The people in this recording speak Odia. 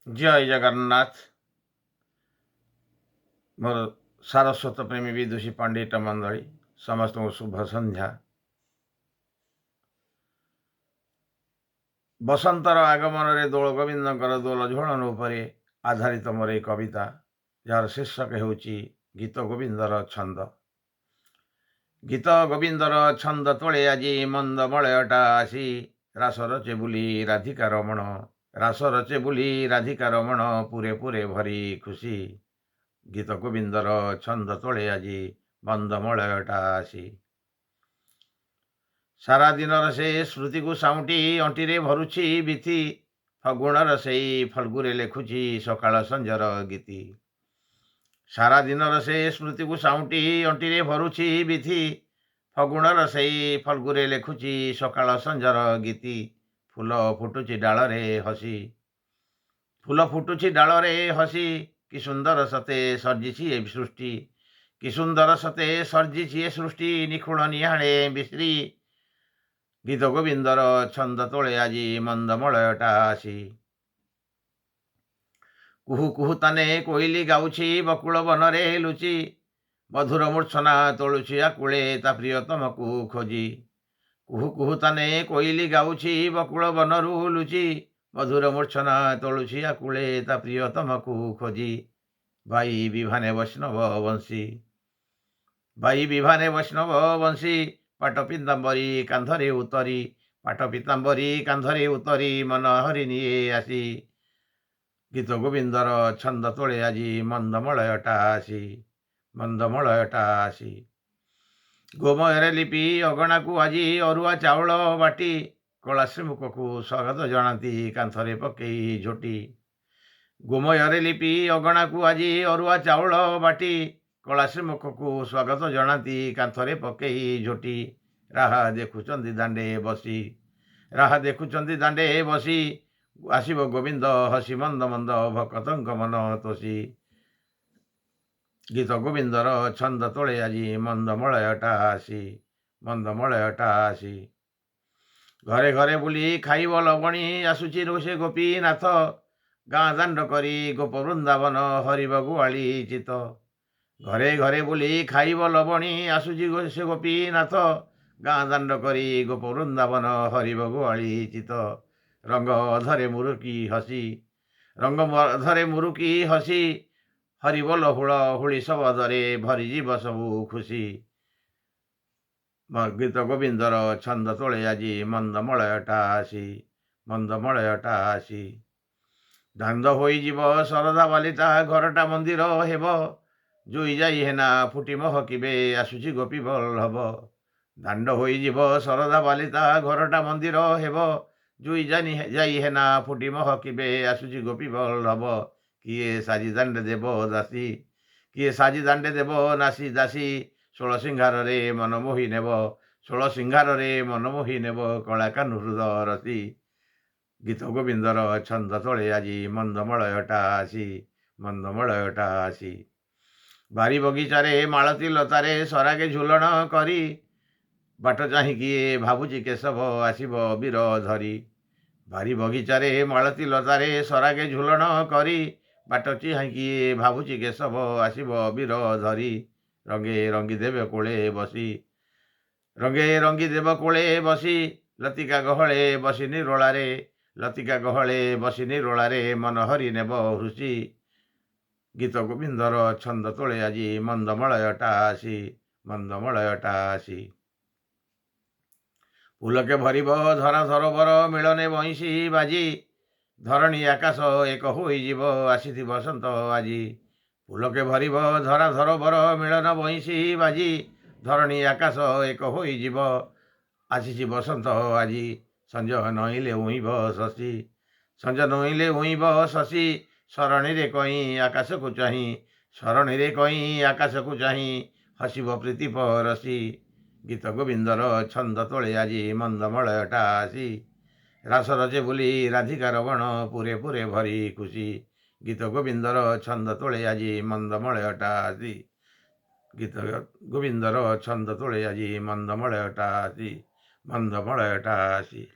ଜୟ ଜଗନ୍ନାଥ। ମୋର ସାରସ୍ୱତ ପ୍ରେମୀ ବିଦୁଷୀ ପଣ୍ଡିତ ମଣ୍ଡଳୀ ସମସ୍ତଙ୍କୁ ଶୁଭ ସନ୍ଧ୍ୟା। ବସନ୍ତର ଆଗମନରେ ଦୋଳ ଗୋବିନ୍ଦଙ୍କର ଦୋଳ ଝୁଳନ ଉପରେ ଆଧାରିତ ମୋର ଏହି କବିତା, ଯାହାର ଶୀର୍ଷକ ହେଉଛି ଗୀତ ଗୋବିନ୍ଦର ଛନ୍ଦ। ଗୀତ ଗୋବିନ୍ଦର ଛନ୍ଦ ତୋଳେ ଆଜି ମନ୍ଦ ମଳୟଟା ଆସି, ରାସ ରଚେ ବୋଲି ରାଧିକା ରମଣ, ରାସ ରଚେ ବୋଲି ରାଧିକା ରମଣ, ପୁରେ ପୁରେ ଭରି ଖୁସି। ଗୀତ ଗୋବିନ୍ଦର ଛନ୍ଦ ତୋଳେ ଆଜି ମନ୍ଦ ମଳୟଟା ଆସି। ସାରା ଦିନର ସେ ସ୍ମୃତିକୁ ସାଉଁଟି ଅଣ୍ଟିରେ ଭରୁଛି ବିଥି, ଫଗୁଣର ସେଇ ଫଲ୍ଗୁରେ ଲେଖୁଛି ସକାଳ ସଞ୍ଜର ଗୀତି। ସାରା ଦିନର ସେ ସ୍ମୃତିକୁ ସାଉଁଟି ଅଣ୍ଟିରେ ଭରୁଛି ବିଥି, ଫଗୁଣର ସେଇ ଫଲ୍ଗୁରେ ଲେଖୁଛି ସକାଳ ସଞ୍ଜର ଗୀତି। ଫୁଲ ଫୁଟୁଛି ଡାଳରେ ହସି, ଫୁଲ ଫୁଟୁଛି ଡାଳରେ ହସି, କି ସୁନ୍ଦର ସତେ ସର୍ଜିଛି ଏ ସୃଷ୍ଟି, କି ସୁନ୍ଦର ସତେ ସର୍ଜିଛି ଏ ସୃଷ୍ଟି, ନିଖୁଣ ନିହାଳେ ବିଶ୍ରୀ। ଗୀତ ଗୋବିନ୍ଦର ଛନ୍ଦ ତୋଳେ ଆଜି ମନ୍ଦ ମଳୟଟା ଆସି। କୁହୁ କୁହୁ ତାନେ କୋଇଲି ଗାଉଛି ବକୁଳ ବନରେ ଲୁଚି, ମଧୁର ମୂର୍ଚ୍ଛନା ତୋଳୁଛି ଆକୁଳେ ତା ପ୍ରିୟତମକୁ ଖୋଜି। କୁହୁ କୁହୁ ତାନେ କୋଇଲି ଗାଉଛି ବକୁଳ ବନରୁ ଲୁଚି, ମଧୁର ମୂର୍ଚ୍ଛନା ତୋଳୁଛି ଆକୁଳେ ତା ପ୍ରିୟତମକୁ ଖୋଜି। ବାଇ ବିଭାନେ ବୈଷ୍ଣବ ବଂଶୀ, ବାଇ ବିଭାନେ ବୈଷ୍ଣବ ବଂଶୀ, ପାଟ ପିତାମ୍ବରୀ କାନ୍ଧରେ ଉତରି, ପାଟ ପିତାମ୍ବରୀ କାନ୍ଧରେ ଉତରି, ମନ ହରି ନିଏ ଆସି। ଗୀତ ଗୋବିନ୍ଦର ଛନ୍ଦ ତୋଳେ ଆଜି ମନ୍ଦ ମଳୟଟା ଆସି, ମନ୍ଦ ମଳୟଟା ଆସି। ଗୋମୟରେ ଲିପି ଅଗଣାକୁ ଆଜି ଅରୁଆ ଚାଉଳ ବାଟି, କଳାଶ୍ରୀ ମୁଖକୁ ସ୍ୱାଗତ ଜଣାନ୍ତି କାନ୍ଥରେ ପକେଇ ଝୋଟି। ଗୋମୟରେ ଲିପି ଅଗଣାକୁ ଆଜି ଅରୁଆ ଚାଉଳ ବାଟି, କଳାଶ୍ରୀ ମୁଖକୁ ସ୍ୱାଗତ ଜଣାନ୍ତି କାନ୍ଥରେ ପକେଇ ଝୋଟି। ରାହା ଦେଖୁଛନ୍ତି ଦାଣ୍ଡେ ବସି, ରାହା ଦେଖୁଛନ୍ତି ଦାଣ୍ଡେ ବସି, ଆସିବ ଗୋବିନ୍ଦ ହସି ମନ୍ଦ ମନ୍ଦ ଭକତଙ୍କ ମନ ତୋଷି। ଗୀତ ଗୋବିନ୍ଦର ଛନ୍ଦ ତୋଳେ ଆଜି ମନ୍ଦ ମଳୟଟା ଆସି, ମନ୍ଦ ମଳୟଟା ଆସି। ଘରେ ଘରେ ବୁଲି ଖାଇବ ଲବଣୀ, ଆସୁଛି ରୋଷେ ଗୋପୀନାଥ, ଗାଁ ଦାଣ୍ଡ କରି ଗୋପ ବୃନ୍ଦାବନ, ହରିବ ଗୁଆଳି ଚିତ। ଘରେ ଘରେ ବୁଲି ଖାଇବ ଲବଣୀ, ଆସୁଛି ସେ ଗୋପୀନାଥ, ଗାଁ ଦାଣ୍ଡ କରି ଗୋପ ବୃନ୍ଦାବନ, ହରିବ ଗୁଆଳି ଚିତ। ରଙ୍ଗ ଅଧରେ ମୁରୁକି ହସି, ରଙ୍ଗ ଅଧରେ ମୁରୁକି ହସି, ହରିବୋଲ ହୁଳ ହୁଳି ଶବଦରେ ଭରିଯିବ ସବୁ ଖୁସି। ଗୀତ ଗୋବିନ୍ଦର ଛନ୍ଦ ତୋଳେ ଆଜି ମନ୍ଦ ମଳୟଟା ଆସି, ମନ୍ଦ ମଳୟଟା ଆସି। ଦାଣ୍ଡ ହୋଇଯିବ ଶରଧା ବାଲିତା, ଘରଟା ମନ୍ଦିର ହେବ, ଜୁଇ ଯାଇ ହେନା ଫୁଟି ମହକିବେ, ଆସୁଛି ଗୋପୀ ବଲ୍ଲଭ। ଦାଣ୍ଡ ହୋଇଯିବ ଶରଧା ବାଲିତା, ଘରଟା ମନ୍ଦିର ହେବ, ଜୁଇ ଯାଇ ହେନା ଫୁଟି ମହକିବେ, ଆସୁଛି ଗୋପୀ ବଲ୍ଲଭ। କିଏ ସାଜି ଦାଣ୍ଡେ ଦେବ ଦାସୀ, କିଏ ସାଜି ଦାଣ୍ଡେ ଦେବ ନାସୀ ଦାସୀ, ଷୋଳ ସିଂହାରରେ ମନ ମୋହି ନେବ, ଷୋଳ ସିଂହାରରେ ମନ ମୋହି ନେବ, କଳା କାହ୍ନୁ ହୃଦ ରସି। ଗୀତ ଗୋବିନ୍ଦର ଛନ୍ଦ ତୋଳେ ଆଜି ମନ୍ଦ ମଳୟଟା ଆସି, ମନ୍ଦ ମଳୟଟା ଆସି। ବାରି ବଗିଚାରେ ମାଳତୀ ଲତାରେ ସରାଗେ ଝୁଲଣ କରି, ବାଟ ଚାହିଁ କିଏ ଭାବୁଛି କେଶବ ଆସିବ ବୀର ଧରି। ବାରି ବଗିଚାରେ ମାଳତୀ ଲତାରେ ସରାଗେ ଝୁଲଣ କରି, ବାଟ ଚାହିଁ କିଏ ଭାବୁଛି କେଶବ ଆସିବ ବୀର ଧରି। ରଙ୍ଗେ ରଙ୍ଗି ଦେବେ କୋଳେ ବସି, ରଙ୍ଗେ ରଙ୍ଗି ଦେବ କୋଳେ ବସି, ଲତିକା ଗହଳେ ବସି ନିରୋଳାରେ, ଲତିକା ଗହଳେ ବସି ନିରୋଳାରେ, ମନ ହରି ନେବ ହୃଷି। ଗୀତ ଗୋବିନ୍ଦର ଛନ୍ଦ ତୋଳେ ଆଜି ମନ୍ଦ ମଳୟଟା ଆସି, ମନ୍ଦ ମଳୟଟା ଆସି। ପୁଲକେ ଭରିବ ଧରା ସରୋବର, ମିଳନେ ବଇଁଶୀ ବାଜି, ଧରଣୀ ଆକାଶ ଏକ ହୋଇଯିବ, ଆସିଛି ବସନ୍ତ ଆଜି। ପୁଲକେ ଭରିବ ଧରା ସରୋବର, ମିଳନ ବଇଁଶୀ ବାଜି, ଧରଣୀ ଆକାଶ ଏକ ହୋଇଯିବ, ଆସିଛି ବସନ୍ତ ଆଜି। ସଞ୍ଜ ନଇଁଲେ ଉଇଁବ ଶଶୀ, ସଞ୍ଜ ନଇଁଲେ ଉଇଁବ ଶଶୀ, ସରଣୀରେ କଇଁ ଆକାଶକୁ ଚାହିଁ, ସରଣୀରେ କଇଁ ଆକାଶକୁ ଚାହିଁ, ହସିବ ପ୍ରୀତି ପରଶୀ। ଗୀତ ଗୋବିନ୍ଦର ଛନ୍ଦ ତୋଳେ ଆଜି ମନ୍ଦ ମଳୟଟା ଆସି। ରାସ ରଚେ ବୋଲି ରାଧିକା ରମଣ, ପୁରେ ପୁରେ ଭରି ଖୁସି। ଗୀତ ଗୋବିନ୍ଦର ଛନ୍ଦ ତୋଳେ ଆଜି ମନ୍ଦ ମଳୟଟା ଆସି। ଗୀତ ଗୋବିନ୍ଦର ଛନ୍ଦ ତୋଳେ ଆଜି ମନ୍ଦ ମଳୟଟା ଆସି, ମନ୍ଦ ମଳୟଟା ଆସି।